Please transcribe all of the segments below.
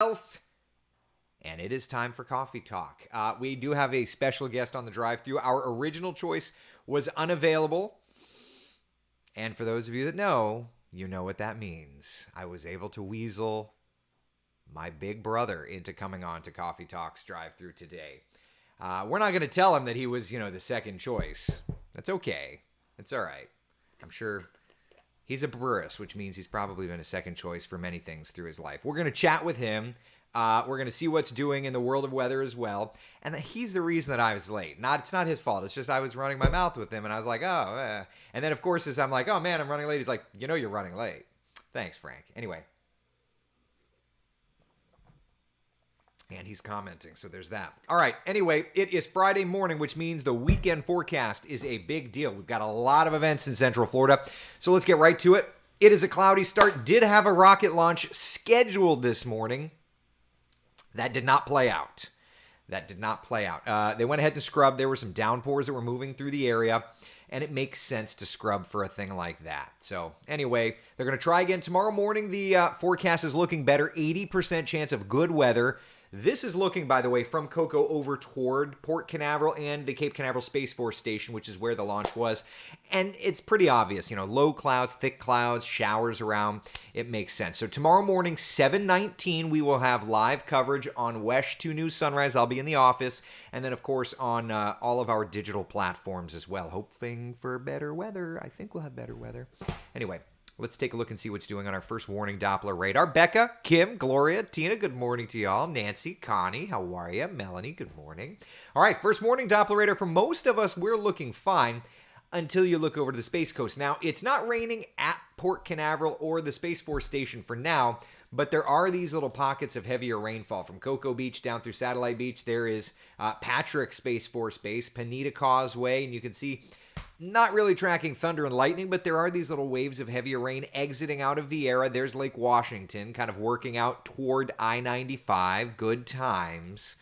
Health. And it is time for Coffee Talk. We do have a special guest on the drive-thru. Our original choice was unavailable. And for those of you that know, you know what that means. I was able to weasel my big brother into coming on to Coffee Talk's drive-thru today. We're not going to tell him that he was, the second choice. That's okay. It's all right. I'm sure he's a brewerist, which means he's probably been a second choice for many things through his life. We're going to chat with him. We're going to see what's doing in the world of weather as well. And he's the reason that I was late. It's not his fault. It's just I was running my mouth with him, and I was like, oh. And then, of course, as I'm like, oh, man, I'm running late. He's like, you're running late. Thanks, Frank. Anyway. And he's commenting, so there's that. All right, anyway, it is Friday morning, which means the weekend forecast is a big deal. We've got a lot of events in Central Florida, so let's get right to it. It is a cloudy start. Did have a rocket launch scheduled this morning. That did not play out. They went ahead and scrubbed. There were some downpours that were moving through the area, and it makes sense to scrub for a thing like that. So anyway, they're going to try again tomorrow morning. The forecast is looking better. 80% chance of good weather. This is looking, by the way, from Cocoa over toward Port Canaveral and the Cape Canaveral Space Force Station, which is where the launch was. And it's pretty obvious, low clouds, thick clouds, showers around. It makes sense. So tomorrow morning, 7:19, we will have live coverage on WESH 2 News Sunrise. I'll be in the office. And then, of course, on all of our digital platforms as well. Hoping for better weather. I think we'll have better weather. Anyway. Let's take a look and see what's doing on our first warning Doppler radar. Becca, Kim, Gloria, Tina, good morning to y'all. Nancy, Connie, how are you? Melanie, good morning. All right, first warning Doppler radar. For most of us, we're looking fine until you look over to the Space Coast. Now, it's not raining at Port Canaveral or the Space Force Station for now, but there are these little pockets of heavier rainfall from Cocoa Beach down through Satellite Beach. There is Patrick Space Force Base, Panetta Causeway, and you can see not really tracking thunder and lightning, but there are these little waves of heavier rain exiting out of Vieira. There's Lake Washington, kind of working out toward I-95. Good times.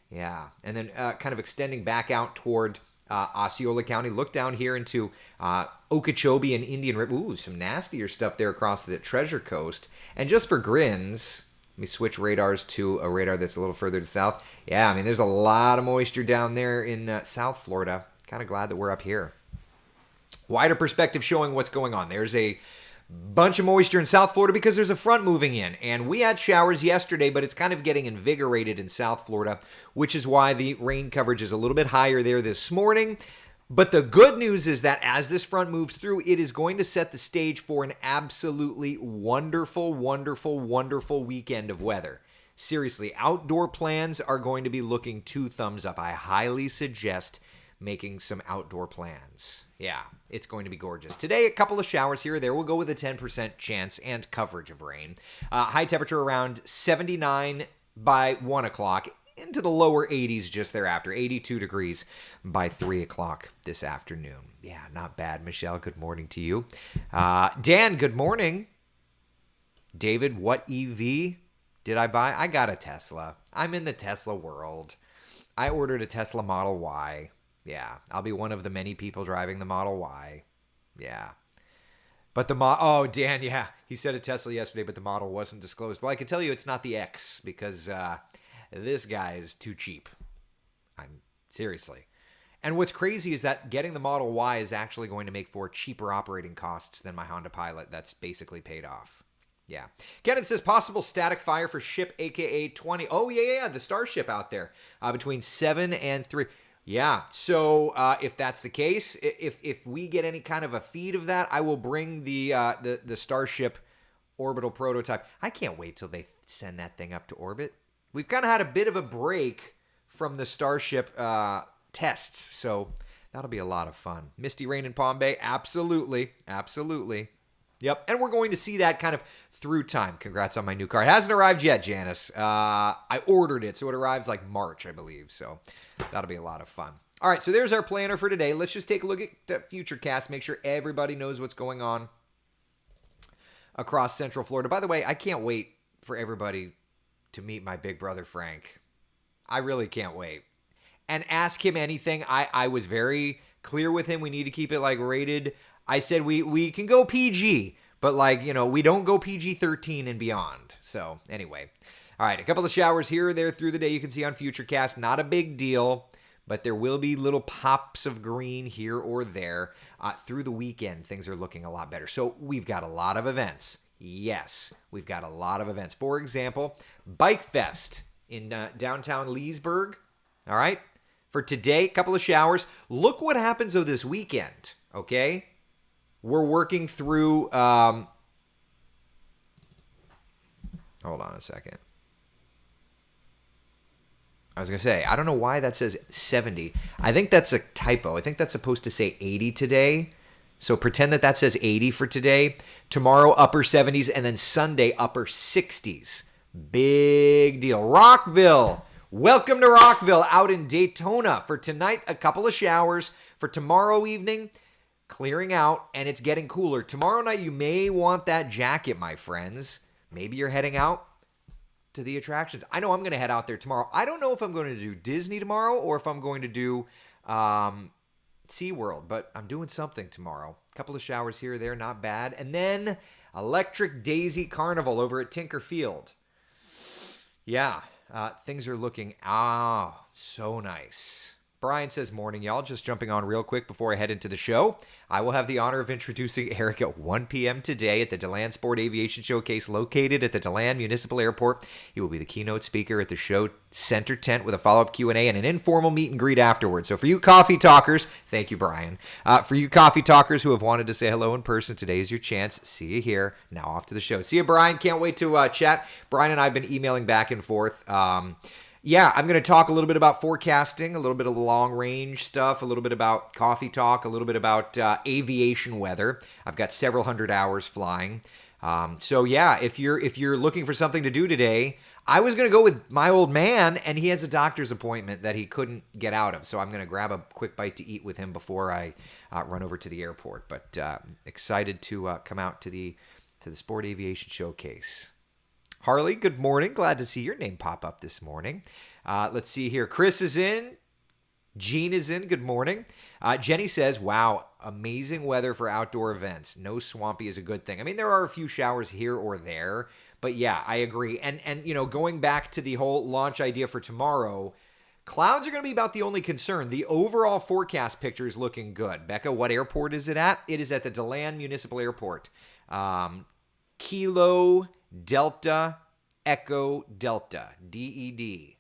Yeah. And then kind of extending back out toward Osceola County. Look down here into Okeechobee and Indian River. Ooh, some nastier stuff there across the Treasure Coast. And just for grins, let me switch radars to a radar that's a little further to south. Yeah, there's a lot of moisture down there in South Florida. Kind of glad that we're up here. Wider perspective showing what's going on. There's a bunch of moisture in South Florida because there's a front moving in. And we had showers yesterday, but it's kind of getting invigorated in South Florida, which is why the rain coverage is a little bit higher there this morning. But the good news is that as this front moves through, it is going to set the stage for an absolutely wonderful, wonderful, wonderful weekend of weather. Seriously, outdoor plans are going to be looking 2 thumbs up. I highly suggest making some outdoor plans. Yeah, it's going to be gorgeous. Today, a couple of showers here or there. We'll go with a 10% chance and coverage of rain. High temperature around 79 by 1 o'clock, into the lower 80s just thereafter. 82 degrees by 3 o'clock this afternoon. Yeah, not bad. Michelle, good morning to you. Dan, good morning. David, what EV did I buy? I got a Tesla. I'm in the Tesla world. I ordered a Tesla Model Y. Yeah, I'll be one of the many people driving the Model Y. Yeah. But oh, Dan, yeah. He said a Tesla yesterday, but the model wasn't disclosed. Well, I can tell you it's not the X because this guy is too cheap. Seriously. And what's crazy is that getting the Model Y is actually going to make for cheaper operating costs than my Honda Pilot. That's basically paid off. Yeah. Kenneth says possible static fire for ship AKA 20. Oh, yeah, the Starship out there between 7 and 3. Yeah, so if that's the case, if we get any kind of a feed of that, I will bring the Starship orbital prototype. I can't wait till they send that thing up to orbit. We've kind of had a bit of a break from the Starship tests, so that'll be a lot of fun. Misty rain in Palm Bay? Absolutely. Yep, and we're going to see that kind of through time. Congrats on my new car. It hasn't arrived yet, Janice. I ordered it, so it arrives like March, I believe. So that'll be a lot of fun. All right, so there's our planner for today. Let's just take a look at Futurecast, make sure everybody knows what's going on across Central Florida. By the way, I can't wait for everybody to meet my big brother, Frank. I really can't wait. And ask him anything. I was very clear with him. We need to keep it like rated. I said we can go PG, but we don't go PG-13 and beyond. So anyway, All right, a couple of showers here or there through the day you can see on Futurecast. Not a big deal, but there will be little pops of green here or there. Through the weekend, things are looking a lot better. So we've got a lot of events. Yes, we've got a lot of events. For example, Bike Fest in downtown Leesburg. All right, for today, a couple of showers. Look what happens though this weekend, okay? We're working through... hold on a second. I was going to say, I don't know why that says 70. I think that's a typo. I think that's supposed to say 80 today. So pretend that says 80 for today. Tomorrow, upper 70s, and then Sunday, upper 60s. Big deal. Rockville. Welcome to Rockville out in Daytona. For tonight, a couple of showers. For tomorrow evening, clearing out, and it's getting cooler. Tomorrow night, you may want that jacket, my friends. Maybe you're heading out to the attractions. I know I'm going to head out there tomorrow. I don't know if I'm going to do Disney tomorrow or if I'm going to do SeaWorld, but I'm doing something tomorrow. A couple of showers here or there, not bad. And then Electric Daisy Carnival over at Tinker Field. Yeah, things are looking, so nice. Brian says, morning, y'all. Just jumping on real quick before I head into the show. I will have the honor of introducing Eric at 1 p.m. today at the DeLand Sport Aviation Showcase located at the DeLand Municipal Airport. He will be the keynote speaker at the show center tent with a follow-up Q&A and an informal meet and greet afterwards. So for you coffee talkers, thank you, Brian. For you coffee talkers who have wanted to say hello in person, today is your chance. See you here. Now off to the show. See you, Brian. Can't wait to chat. Brian and I have been emailing back and forth. Yeah, I'm going to talk a little bit about forecasting, a little bit of the long-range stuff, a little bit about coffee talk, a little bit about aviation weather. I've got several hundred hours flying. So yeah, if you're looking for something to do today, I was going to go with my old man, and he has a doctor's appointment that he couldn't get out of. So I'm going to grab a quick bite to eat with him before I run over to the airport. But excited to come out to the Sport Aviation Showcase. Harley, good morning. Glad to see your name pop up this morning. Let's see here. Chris is in. Jean is in. Good morning. Jenny says, wow, amazing weather for outdoor events. No swampy is a good thing. I mean, there are a few showers here or there, but yeah, I agree. And going back to the whole launch idea for tomorrow, clouds are going to be about the only concern. The overall forecast picture is looking good. Becca, what airport is it at? It is at the DeLand Municipal Airport. Kilo Delta Echo Delta, DED.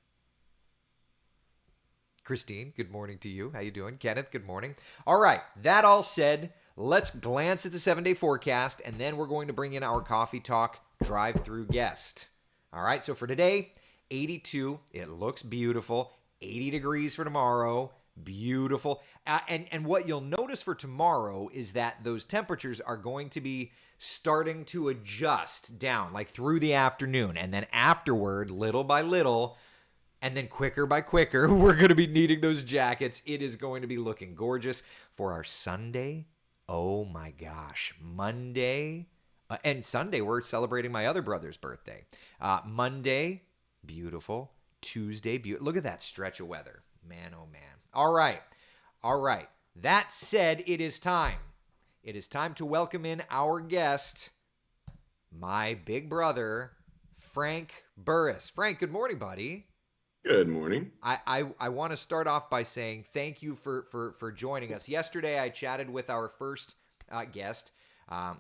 Christine, good morning to you. How you doing? Kenneth, good morning. All right, that all said, let's glance at the 7-day forecast, and then we're going to bring in our Coffee Talk drive-through guest. All right, so for today, 82. It looks beautiful. 80 degrees for tomorrow. Beautiful. And what you'll notice for tomorrow is that those temperatures are going to be starting to adjust down, like through the afternoon. And then afterward, little by little, and then quicker by quicker, we're going to be needing those jackets. It is going to be looking gorgeous for our Sunday. Oh my gosh. Monday. And Sunday, we're celebrating my other brother's birthday. Monday, beautiful. Tuesday, beautiful. Look at that stretch of weather. Man, oh man. All right. That said, it is time. It is time to welcome in our guest, my big brother, Frank Burris. Frank, good morning, buddy. Good morning. I want to start off by saying thank you for joining us. Yesterday, I chatted with our first guest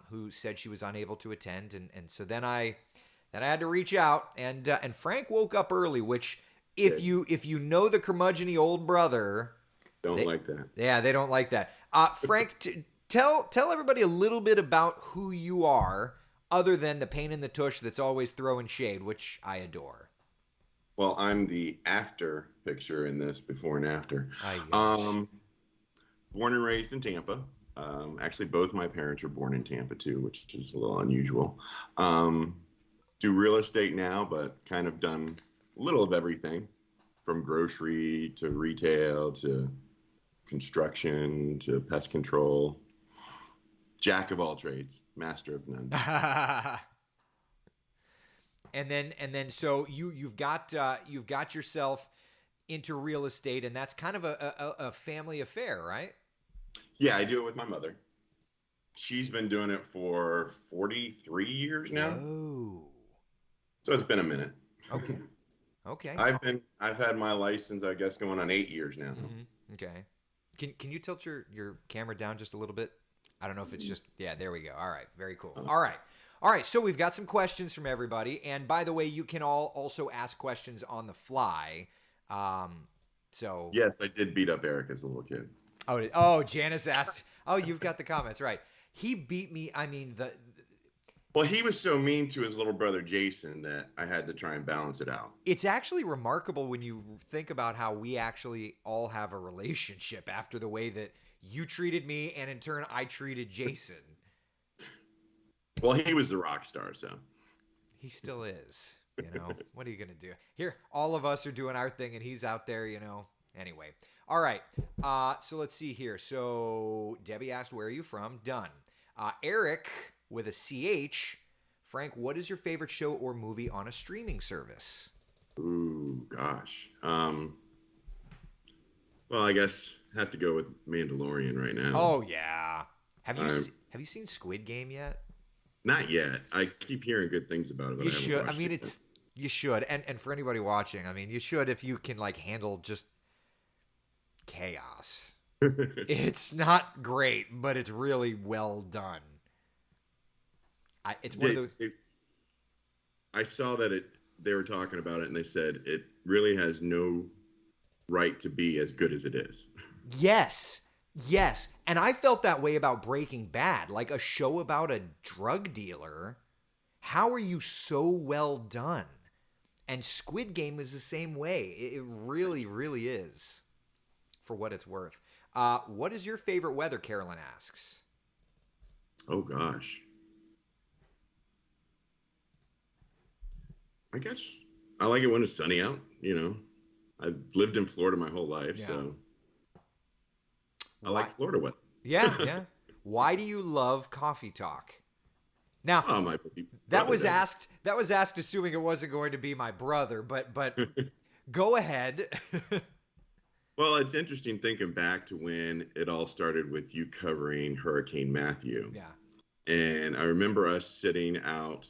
who said she was unable to attend, and so then I had to reach out, and Frank woke up early, which if you know the curmudgeon-y old brother, like that. Yeah, they don't like that. Frank, tell everybody a little bit about who you are, other than the pain in the tush that's always throwing shade, which I adore. Well, I'm the after picture in this, before and after. Born and raised in Tampa. Actually, both my parents were born in Tampa too, which is a little unusual. Do real estate now, but kind of done a little of everything, from grocery to retail to construction to pest control. Jack of all trades, master of none. And then so you've got yourself into real estate, and that's kind of a family affair, right? Yeah, I do it with my mother. She's been doing it for 43 years now. Oh. So it's been a minute. Okay. Okay. I've had my license, I guess, going on 8 years now. Okay. Can you tilt your camera down just a little bit? I don't know if it's just, yeah, there we go. All right. Very cool. All right. All right. So we've got some questions from everybody. And by the way, you can all also ask questions on the fly. So Yes, I did beat up Eric as a little kid. Oh, Janice asked. Oh, you've got the comments right. He beat me. I mean, Well, he was so mean to his little brother Jason that I had to try and balance it out. it's actually remarkable when you think about how we actually all have a relationship after the way that you treated me, and in turn, I treated Jason. Well, he was the rock star, so. He still is. What are you gonna do? Here, all of us are doing our thing, and he's out there. Anyway, all right. So let's see here. So Debbie asked, "Where are you from?" Done. Eric with a CH. Frank, what is your favorite show or movie on a streaming service? Ooh, gosh. Well, I guess I have to go with Mandalorian right now. Oh yeah. Have you seen Squid Game yet? Not yet. I keep hearing good things about it, but You I haven't should. I watched mean, it you should. And for anybody watching, I mean, you should if you can handle just chaos. yet. It's not great, but it's really well done. It's one of those. I saw that they were talking about it, and they said it really has no right to be as good as it is. Yes. Yes. And I felt that way about Breaking Bad, like a show about a drug dealer. How are you so well done? And Squid Game is the same way. It really, really is, for what it's worth. What is your favorite weather, Carolyn asks? Oh, gosh. I guess I like it when it's sunny out. I've lived in Florida my whole life, so I like Florida weather. Yeah, yeah. Why do you love coffee talk? Now, that was asked assuming it wasn't going to be my brother, but go ahead. Well, it's interesting thinking back to when it all started with you covering Hurricane Matthew. Yeah. And I remember us sitting out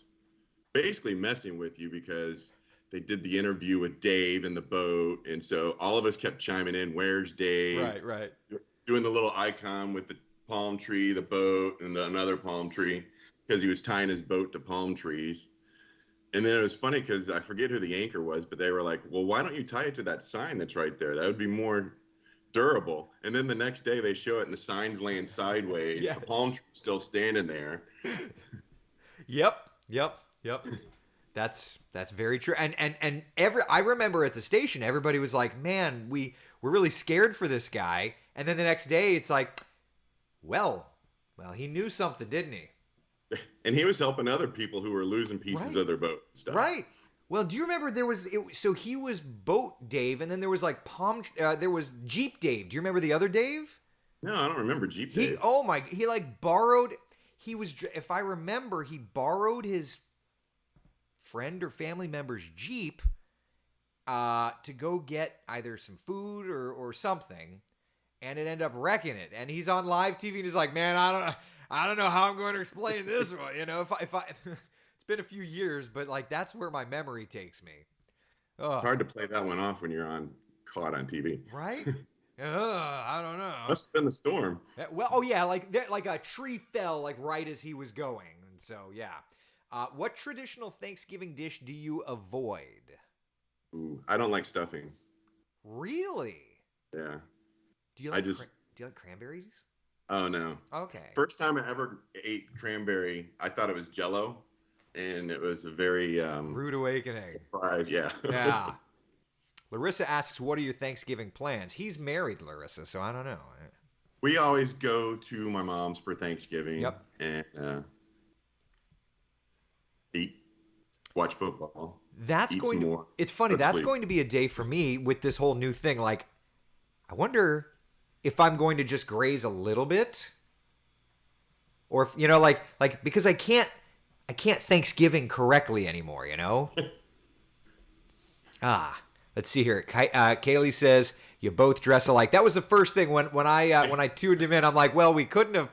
basically messing with you because they did the interview with Dave in the boat. And so all of us kept chiming in, "Where's Dave?" Right. Doing the little icon with the palm tree, the boat, and another palm tree, because he was tying his boat to palm trees. And then it was funny because I forget who the anchor was, but they were like, "Well, why don't you tie it to that sign that's right there? That would be more durable." And then the next day they show it and the sign's laying sideways. Yes. The palm tree still standing there. Yep. That's very true. And I remember at the station, everybody was like, "Man, we're really scared for this guy." And then the next day, it's like, well, he knew something, didn't he? And he was helping other people who were losing pieces of their boat and stuff. Right. Well, do you remember so he was Boat Dave, and then there was there was Jeep Dave. Do you remember the other Dave? No, I don't remember Jeep Dave. He borrowed, if I remember, he borrowed his friend or family member's Jeep to go get either some food or something, and it ended up wrecking it. And he's on live TV and he's like, "Man, I don't know how I'm going to explain this one. If I it's been a few years, but that's where my memory takes me." It's hard to play that one off when you're caught on TV. Right? I don't know. Must have been the storm. Well, oh yeah, like a tree fell right as he was going, and so yeah. What traditional Thanksgiving dish do you avoid? Ooh, I don't like stuffing. Really? Yeah. Do you like cranberries? Oh no. Okay. First time I ever ate cranberry, I thought it was Jell-O, and it was a very rude awakening. Surprise, yeah. Yeah. Larissa asks, "What are your Thanksgiving plans?" He's married, Larissa, so I don't know. We always go to my mom's for Thanksgiving. Yep. And eat, watch football. It's funny. That's going to be a day for me with this whole new thing. I wonder if I'm going to just graze a little bit, or if, because I can't Thanksgiving correctly anymore. Let's see here. Kaylee says you both dress alike. That was the first thing when I tuned him in. I'm like, well, we didn't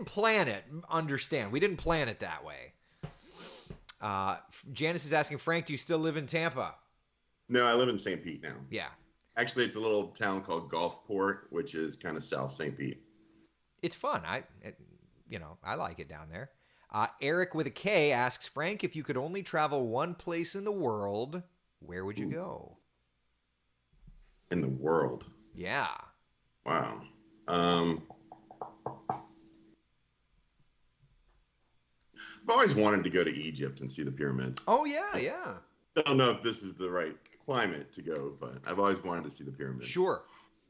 plan it. Understand? We didn't plan it that way. Janice is asking, Frank, do you still live in Tampa? No, I live in St. Pete now. Yeah. Actually, it's a little town called Gulfport, which is kind of South St. Pete. It's fun. I like it down there. Eric with a K asks, Frank, if you could only travel one place in the world, where would you go? In the world? Yeah. Wow. I've always wanted to go to Egypt and see the pyramids. Oh, yeah, yeah. I don't know if this is the right climate to go, but I've always wanted to see the pyramids. Sure.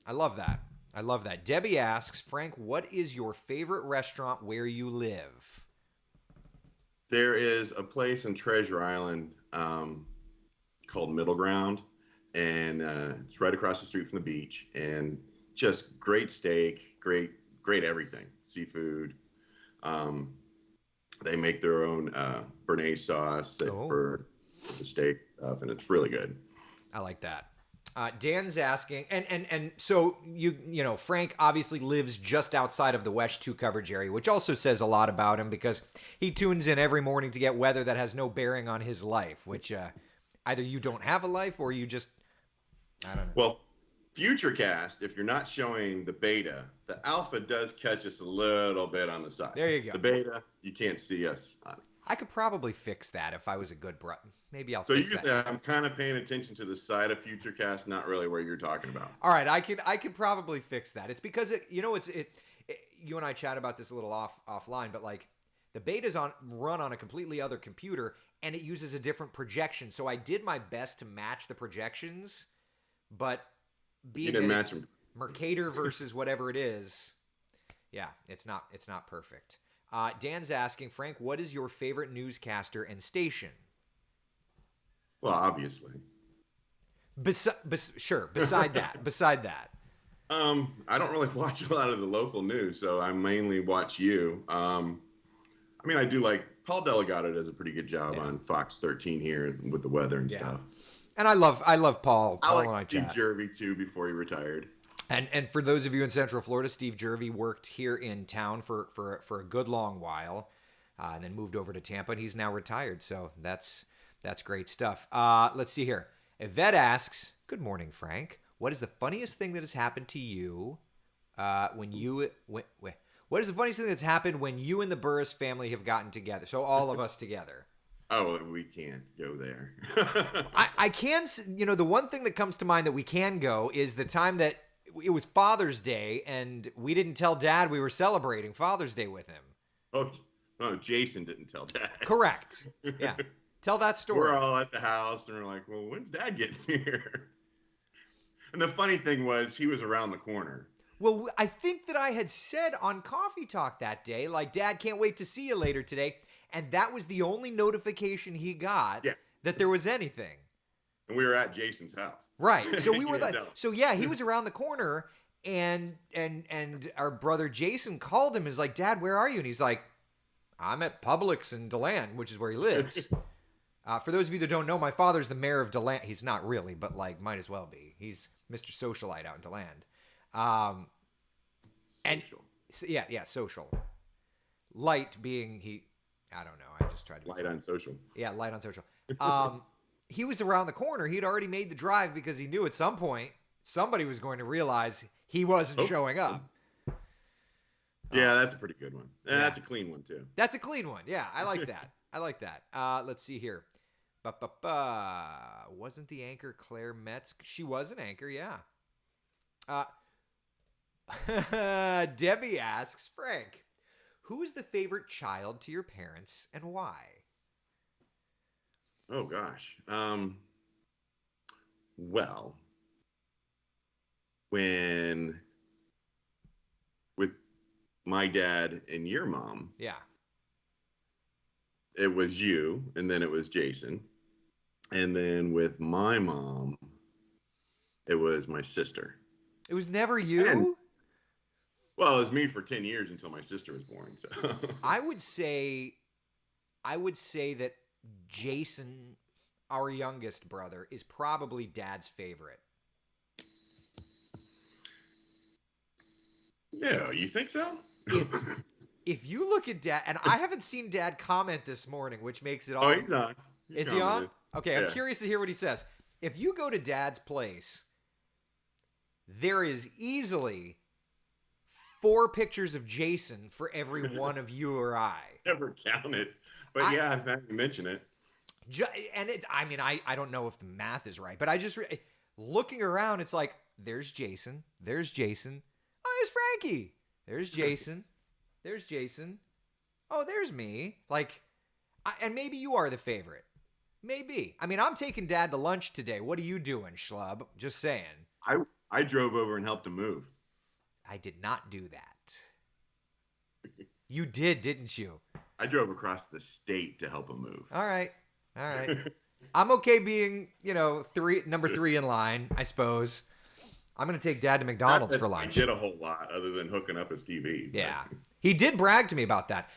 I love that. I love that. Debbie asks, Frank, what is your favorite restaurant where you live? There is a place in Treasure Island called Middle Ground, and it's right across the street from the beach, and just great steak, great everything, seafood. They make their own béarnaise sauce for the steak stuff, and it's really good. I like that. Dan's asking, and so you know, Frank obviously lives just outside of the Wesh 2 coverage area, which also says a lot about him because he tunes in every morning to get weather that has no bearing on his life, which either you don't have a life or you just, I don't know. Well, Futurecast, if you're not showing the beta, the alpha does catch us a little bit on the side. There you go. The beta, you can't see us on it. I could probably fix that if I was a good bro. Maybe I'll so fix you that. say I'm kind of paying attention to the side of Futurecast, not really where you're talking about. All right, I could probably fix that. It's because you and I chat about this a little offline, but like the beta's run on a completely other computer and it uses a different projection. So I did my best to match the projections, but being that it's Mercator versus whatever it is, yeah, it's not perfect. Dan's asking, Frank, what is your favorite newscaster and station? Well, obviously. Sure. Beside that. I don't really watch a lot of the local news, so I mainly watch you. I mean, I do like Paul Delgado does a pretty good job on Fox 13 here with the weather and stuff. And I love Paul. I like Steve Jervy too before he retired. And for those of you in Central Florida, Steve Jervy worked here in town for a good long while, and then moved over to Tampa, and he's now retired. So that's great stuff. Let's see here. Yvette asks, "Good morning, Frank. What is the funniest thing that has happened to you when you what is the funniest thing that's happened when you and the Burris family have gotten together? So all of us together." Oh, we can't go there. I can, the one thing that comes to mind that we can go is the time that it was Father's Day and we didn't tell Dad we were celebrating Father's Day with him. Oh, Jason didn't tell Dad. Correct. Yeah. Tell that story. We're all at the house and we're like, well, when's Dad getting here? And the funny thing was he was around the corner. Well, I think that I had said on Coffee Talk that day, like, Dad, can't wait to see you later today. And that was the only notification he got that there was anything. And we were at Jason's house. Right. So we were he was around the corner and our brother Jason called him and is like, Dad, where are you? And he's like, I'm at Publix in DeLand, which is where he lives. For those of you that don't know, my father's the mayor of DeLand. He's not really, but like might as well be. He's Mr. Socialite out in DeLand. Social. And social. Light being I don't know. I just tried to light on social. Yeah, light on social. He was around the corner. He'd already made the drive because he knew at some point somebody was going to realize he wasn't showing up. Yeah, that's a pretty good one. And that's a clean one too. That's a clean one. Yeah, I like that. I like that. Let's see here. Wasn't the anchor Claire Metz? She was an anchor, yeah. Debbie asks, Frank, who is the favorite child to your parents and why? Oh, gosh. Well, with my dad and your mom. Yeah. It was you, and then it was Jason. And then with my mom, it was my sister. It was never you? Well, it was me for 10 years until my sister was born. So I would say that Jason, our youngest brother, is probably Dad's favorite. Yeah, you think so? If you look at Dad, and I haven't seen Dad comment this morning, which makes it all. Oh, he's on. Is he on? Okay, I'm Yeah. curious to hear what he says. If you go to Dad's place, there is easily 4 pictures of Jason for every one of you or I. Never counted. But yeah, now you mention it. And I don't know if the math is right, but I just looking around, it's like there's Jason, there's Jason, oh, there's Frankie, there's Jason, there's Jason, oh, there's me. Like, and maybe you are the favorite, maybe. I mean, I'm taking Dad to lunch today. What are you doing, schlub? Just saying. I drove over and helped him move. I did not do that. You did, didn't you? I drove across the state to help him move. All right. I'm okay being, number 3 in line, I suppose. I'm going to take Dad to McDonald's for lunch. He did a whole lot other than hooking up his TV. Yeah. He did brag to me about that.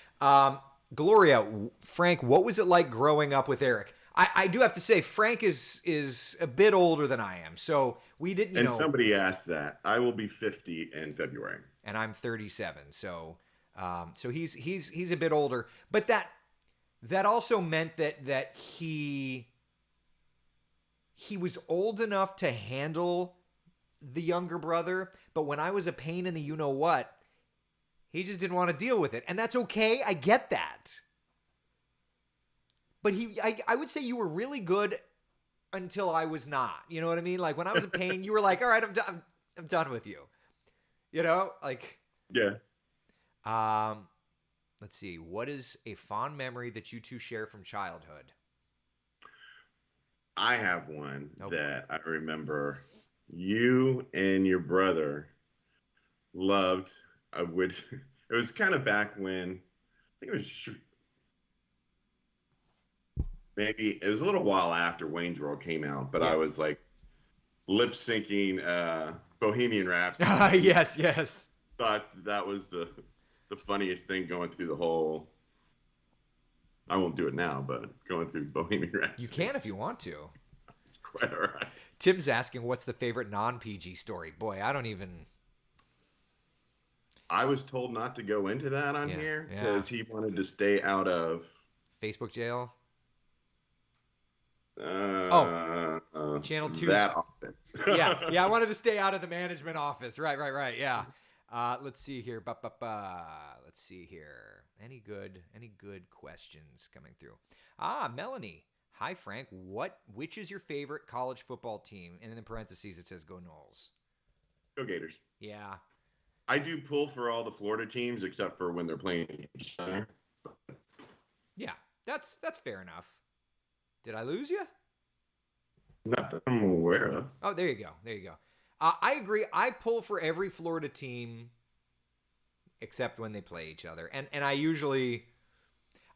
Gloria, Frank, what was it like growing up with Eric? I do have to say, Frank is a bit older than I am, so we didn't, And somebody asked that. I will be 50 in February. And I'm 37, so he's a bit older. But that also meant that he was old enough to handle the younger brother, but when I was a pain in the you-know-what, he just didn't want to deal with it. And that's okay. I get that. But I would say you were really good until I was not. You know what I mean? Like when I was a pain, you were like, all right, I'm done with you. Like. Yeah. Let's see. What is a fond memory that you two share from childhood? I have one that I remember you and your brother loved. It was kind of back when, I think it was maybe, it was a little while after Wayne's World came out, but I was like lip syncing Bohemian Rhapsody. Yes. Thought that was the funniest thing going through the whole. I won't do it now, but going through Bohemian Rhapsody. You can if you want to. It's quite all right. Tim's asking, what's the favorite non-PG story? Boy, I don't even. I was told not to go into that on here because he wanted to stay out of Facebook jail. Channel 2. That office. yeah. I wanted to stay out of the management office. Right. Yeah. Let's see here. Let's see here. Any good questions coming through? Melanie. Hi, Frank. Which is your favorite college football team? And in the parentheses, it says go Noles. Go Gators. Yeah. I do pull for all the Florida teams except for when they're playing each other. Yeah, that's fair enough. Did I lose you? Not that I'm aware of. Oh, there you go. I agree. I pull for every Florida team except when they play each other. And I usually,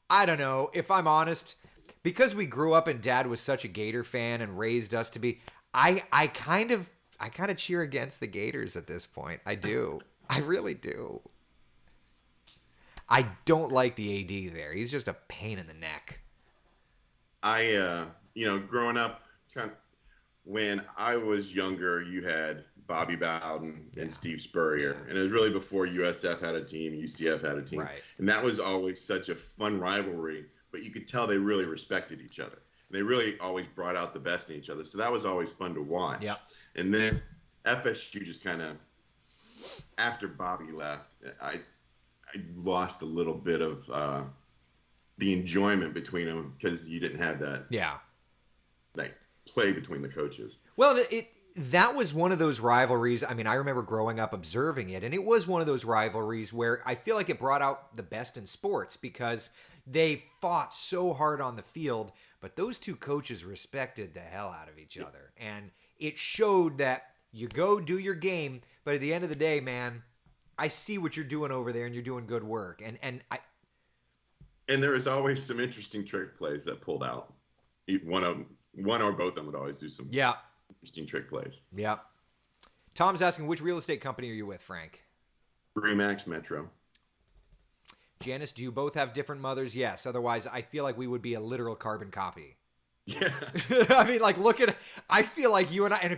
I don't know, if I'm honest, because we grew up and Dad was such a Gator fan and raised us to be, I kind of cheer against the Gators at this point. I do. I really do. I don't like the AD there. He's just a pain in the neck. Growing up, when I was younger, you had Bobby Bowden and Steve Spurrier. And it was really before USF had a team, UCF had a team. Right. And that was always such a fun rivalry, but you could tell they really respected each other. And they really always brought out the best in each other. So that was always fun to watch. Yep. And then FSU just kind of, after Bobby left, I lost a little bit of the enjoyment between them because you didn't have that play between the coaches. Well, that was one of those rivalries. I mean, I remember growing up observing it, and it was one of those rivalries where I feel like it brought out the best in sports because they fought so hard on the field, but those two coaches respected the hell out of each other. And it showed that you go do your game, but at the end of the day, man, I see what you're doing over there and you're doing good work. And there was always some interesting trick plays that pulled out. One or both of them would always do some interesting trick plays. Yeah. Tom's asking, which real estate company are you with, Frank? Remax Metro. Janice, do you both have different mothers? Yes. Otherwise, I feel like we would be a literal carbon copy. Yeah. I mean, like, I feel like you and I, and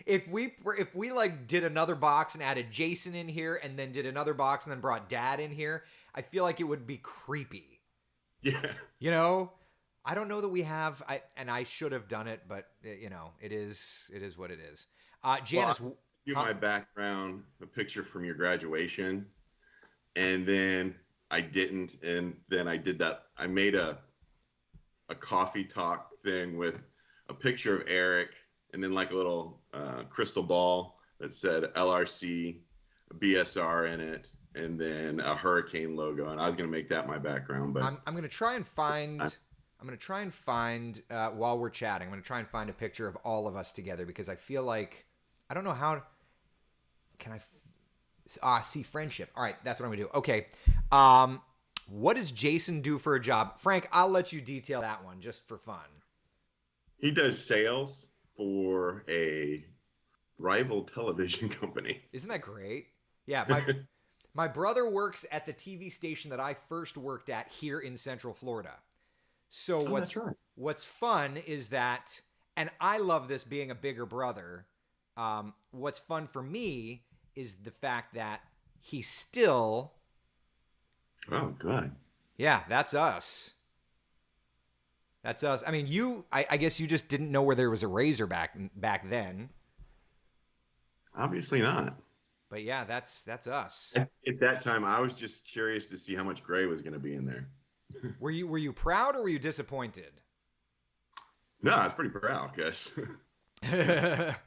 if we like did another box and added Jason in here and then did another box and then brought Dad in here, I feel like it would be creepy. Yeah. You know, I don't know that we have. I should have done it, but you know, it is what it is. Janice, Well, my background, a picture from your graduation, and then I didn't, and then I did that. I made a coffee talk thing with a picture of Eric, and then like a little crystal ball that said LRC, BSR in it, and then a hurricane logo. And I was gonna make that my background, but I'm gonna try and find. I'm gonna try and find while we're chatting. I'm gonna try and find a picture of all of us together because I feel like I don't know how. Can I see friendship? All right, that's what I'm gonna do. Okay. What does Jason do for a job? Frank, I'll let you detail that one just for fun. he does sales for a rival television company. Isn't that great? Yeah, my brother works at the TV station that I first worked at here in Central Florida. So That's right. what's fun is that, and I love this being a bigger brother. What's fun for me is the fact that he's still. Oh, good. Yeah, that's us. That's us. I mean, I guess you just didn't know where there was a razor back then. Obviously not. But yeah, that's us. At that time, I was just curious to see how much gray was going to be in there. Were you proud or were you disappointed? No, I was pretty proud, guys. It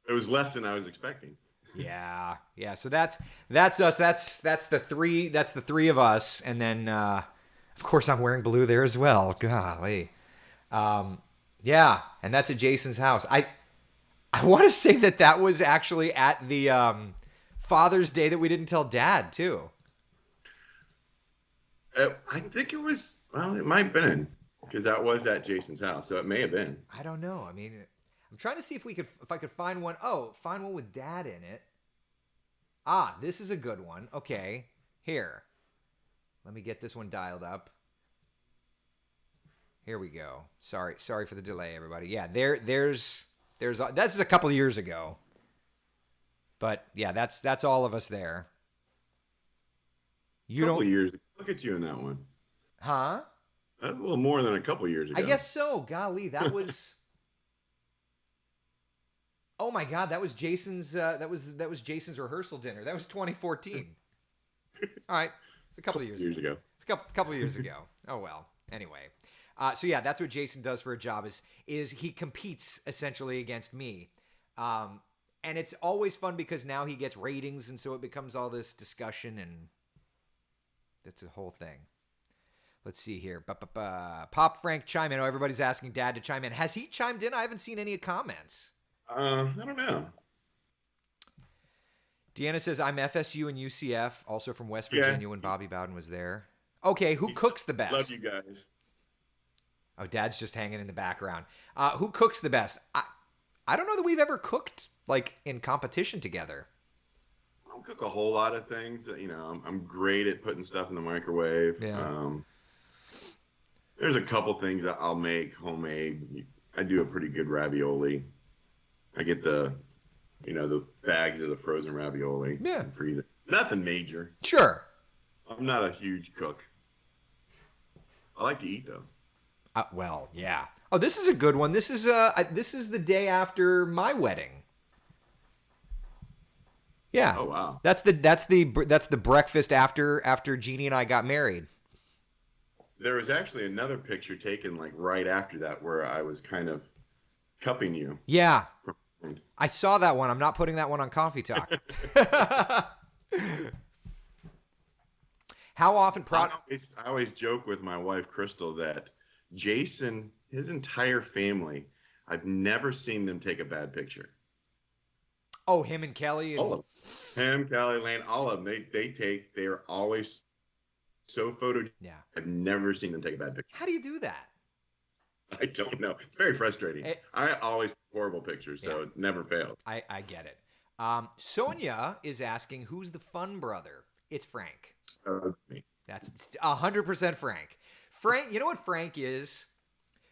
was less than I was expecting. Yeah. So that's us. That's the three of us, and then of course I'm wearing blue there as well. Golly. Yeah, and that's at Jason's house. I want to say that was actually at the Father's Day that we didn't tell Dad too. I think it was. Well, it might have been because that was at Jason's house, so it may have been. I don't know. I mean, I'm trying to see if I could find one. Oh, find one with Dad in it. Ah, this is a good one. Okay, here. Let me get this one dialed up. Here we go. Sorry for the delay, everybody. Yeah, there's that's a couple of years ago. But yeah, that's all of us there. A couple of years. Look at you in that one. Huh? That's a little more than a couple of years ago. I guess so. Golly, that was. Oh my God, that was Jason's. That was Jason's rehearsal dinner. That was 2014. All right, it's a couple of years ago. It's a couple of years ago. Oh well. Anyway, so yeah, that's what Jason does for a job. Is he competes essentially against me, and it's always fun because now he gets ratings, and so it becomes all this discussion, and that's a whole thing. Let's see here. Pop Frank chime in. Oh, everybody's asking Dad to chime in. Has he chimed in? I haven't seen any comments. I don't know. Deanna says, I'm FSU and UCF, also from West Virginia when Bobby Bowden was there. Okay, who cooks the best? Love you guys. Oh, Dad's just hanging in the background. Who cooks the best? I don't know that we've ever cooked like in competition together. I don't cook a whole lot of things. You know, I'm great at putting stuff in the microwave. Yeah. There's a couple things that I'll make homemade. I do a pretty good ravioli. I get the bags of the frozen ravioli. Yeah. And freeze it. Nothing major. Sure. I'm not a huge cook. I like to eat though. Well, yeah. Oh, this is a good one. This is the day after my wedding. Yeah. Oh wow. That's the breakfast after Jeannie and I got married. There was actually another picture taken like right after that where I was kind of cupping you. Yeah. I saw that one. I'm not putting that one on Coffee Talk. How often? I always joke with my wife, Crystal, that Jason, his entire family, I've never seen them take a bad picture. Oh, him and Kelly? All of them. Him, Kelly, Lane, all of them. They are always so photogenic. Yeah. I've never seen them take a bad picture. How do you do that? I don't know. It's very frustrating. I always take horrible pictures, so it never fails. I get it. Sonia is asking, who's the fun brother? It's Frank. Me. That's 100% Frank. Frank, you know what Frank is?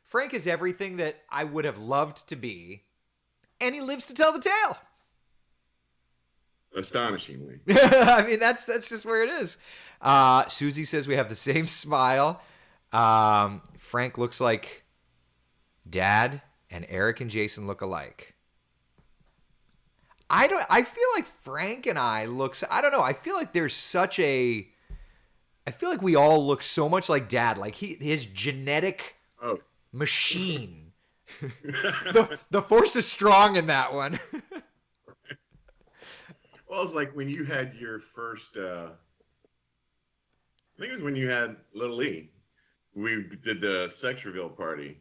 Frank is everything that I would have loved to be, and he lives to tell the tale. Astonishingly. I mean, that's just where it is. Susie says we have the same smile. Frank looks like Dad, and Eric and Jason look alike. I feel like Frank and I I don't know. I feel like I feel like we all look so much like Dad. Like his genetic machine. The force is strong in that one. Well, it's like when you had your first, I think it was when you had Little E. We did the sex reveal party.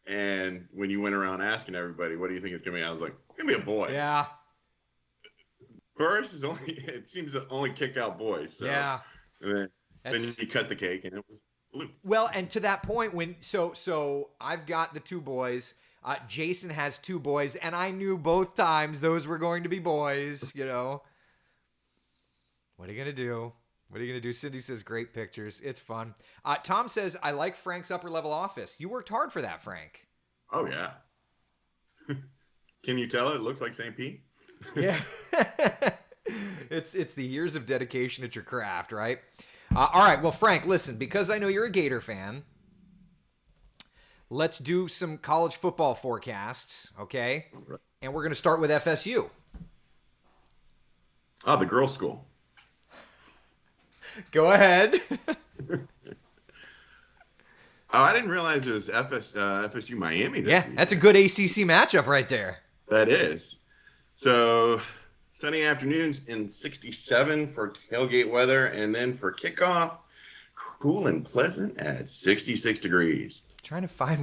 And when you went around asking everybody, what do you think it's going to be? I was like, it's going to be a boy. Yeah. First, it seems to only kick out boys. So. Yeah. And then you cut the cake and it was blue. Well, and to that point, so I've got the two boys. Jason has two boys, and I knew both times those were going to be boys, you know. What are you going to do? What are you going to do? Cindy says, great pictures. It's fun. Tom says, I like Frank's upper level office. You worked hard for that, Frank. Oh, yeah. Can you tell it looks like St. Pete? Yeah. It's the years of dedication at your craft, right? All right. Well, Frank, listen, because I know you're a Gator fan, let's do some college football forecasts, okay? Right. And we're going to start with FSU. Oh, the girls' school. Go ahead. I didn't realize it was FSU Miami this week. That's a good ACC matchup right there. That is. So, sunny afternoons in 67 for tailgate weather, and then for kickoff, cool and pleasant at 66 degrees. Trying to find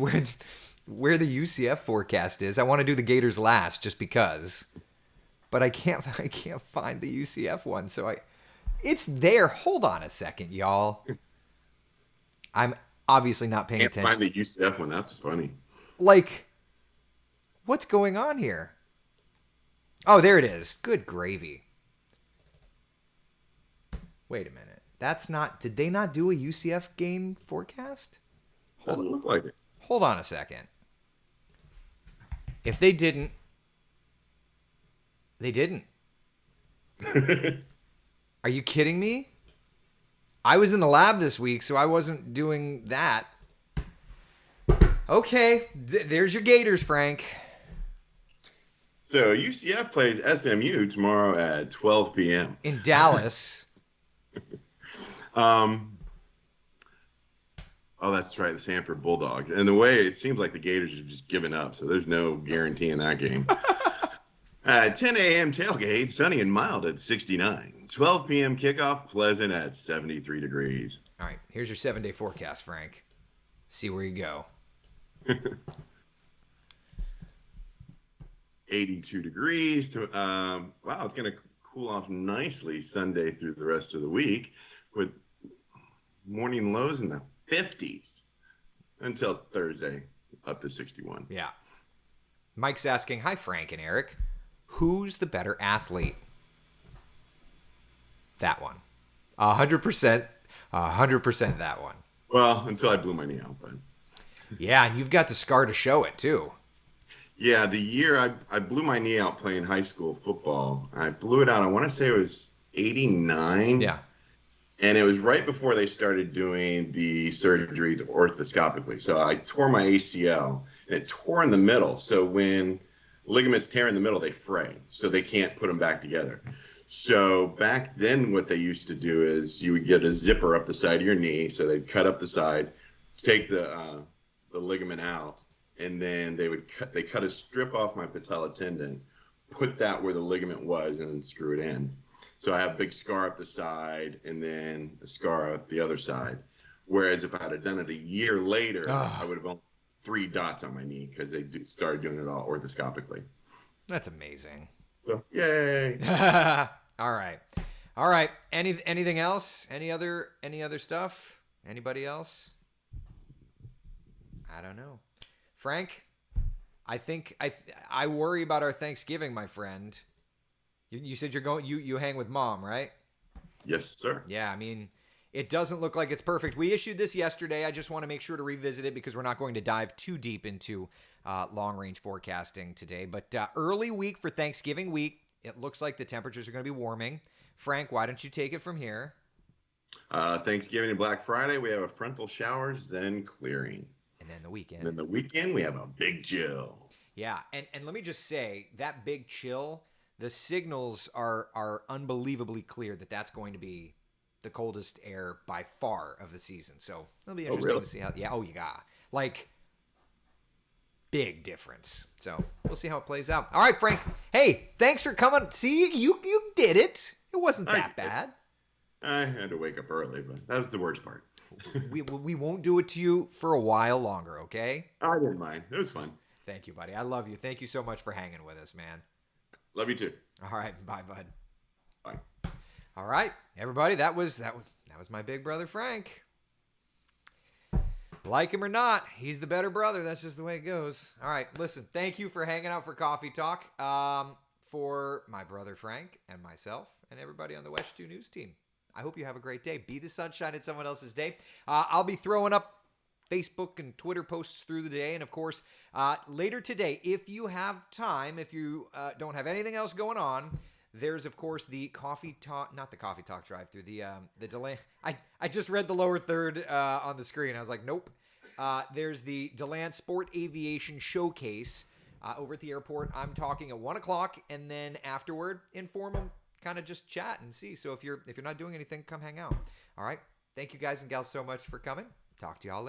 where the UCF forecast is. I want to do the Gators last just because. But I can't find the UCF one, so it's there. Hold on a second, y'all. I'm obviously not paying attention. Can't find the UCF one. That's funny. Like, what's going on here? Oh, there it is. Good gravy. Wait a minute. That's not... Did they not do a UCF game forecast? Doesn't look like it. Hold on a second. If they didn't... They didn't. Are you kidding me? I was in the lab this week, so I wasn't doing that. Okay, there's your Gators, Frank. So UCF plays SMU tomorrow at 12 p.m. In Dallas. Oh, that's right, the Sanford Bulldogs. And the way it seems like the Gators have just given up, so there's no guarantee in that game. 10 a.m. tailgate, sunny and mild at 69. 12 p.m. kickoff, pleasant at 73 degrees. All right, here's your 7-day forecast, Frank. See where you go. 82 degrees. Wow, it's going to cool off nicely Sunday through the rest of the week with morning lows in the 50s until Thursday up to 61. Yeah. Mike's asking, hi, Frank and Eric. Who's the better athlete? That one. 100%. 100% that one. Well, until I blew my knee out, but... Yeah, and you've got the scar to show it, too. Yeah, the year I blew my knee out playing high school football. I blew it out, I want to say it was 89. Yeah. And it was right before they started doing the surgeries orthoscopically. So I tore my ACL, and it tore in the middle. So when ligaments tear in the middle, they fray. So they can't put them back together. So back then what they used to do is you would get a zipper up the side of your knee. So they'd cut up the side, take the ligament out, and then they cut a strip off my patella tendon, put that where the ligament was, and then screw it in. So I have a big scar up the side and then a scar up the other side. Whereas if I had done it a year later, I would have only 3 dots on my knee because they started doing it all orthoscopically. That's amazing. So, yay. All right. Anything else? Any other stuff? Anybody else? I don't know. Frank, I think I worry about our Thanksgiving, my friend. You said you hang with Mom, right? Yes, sir. Yeah, I mean, it doesn't look like it's perfect. We issued this yesterday. I just want to make sure to revisit it because we're not going to dive too deep into long-range forecasting today. But early week for Thanksgiving week, it looks like the temperatures are going to be warming. Frank, why don't you take it from here? Thanksgiving and Black Friday, we have a frontal showers, then clearing. And then the weekend. And then the weekend, we have a big chill. Yeah, and let me just say, that big chill, the signals are unbelievably clear that that's going to be the coldest air by far of the season. So it'll be interesting to see how. Yeah, like big difference. So we'll see how it plays out. All right, Frank. Hey, thanks for coming. See, you did it. It wasn't that bad. I had to wake up early, but that was the worst part. we won't do it to you for a while longer, okay? I didn't mind. It was fun. Thank you, buddy. I love you. Thank you so much for hanging with us, man. Love you too. All right, bye, bud. Bye. All right, everybody. That was my big brother Frank. Like him or not, he's the better brother. That's just the way it goes. All right, listen. Thank you for hanging out for Coffee Talk. For my brother Frank and myself and everybody on the West 2 News team. I hope you have a great day. Be the sunshine in someone else's day. I'll be throwing up Facebook and Twitter posts through the day. And of course, later today, if you have time, if you don't have anything else going on, there's of course the Coffee Talk, not the Coffee Talk drive-through, the delay. I just read the lower third on the screen. I was like, nope. There's the DeLand Sport Aviation Showcase over at the airport. I'm talking at 1 o'clock, and then afterward, informal, kind of just chat and see. So if you're not doing anything, come hang out. All right. Thank you guys and gals so much for coming. Talk to y'all later.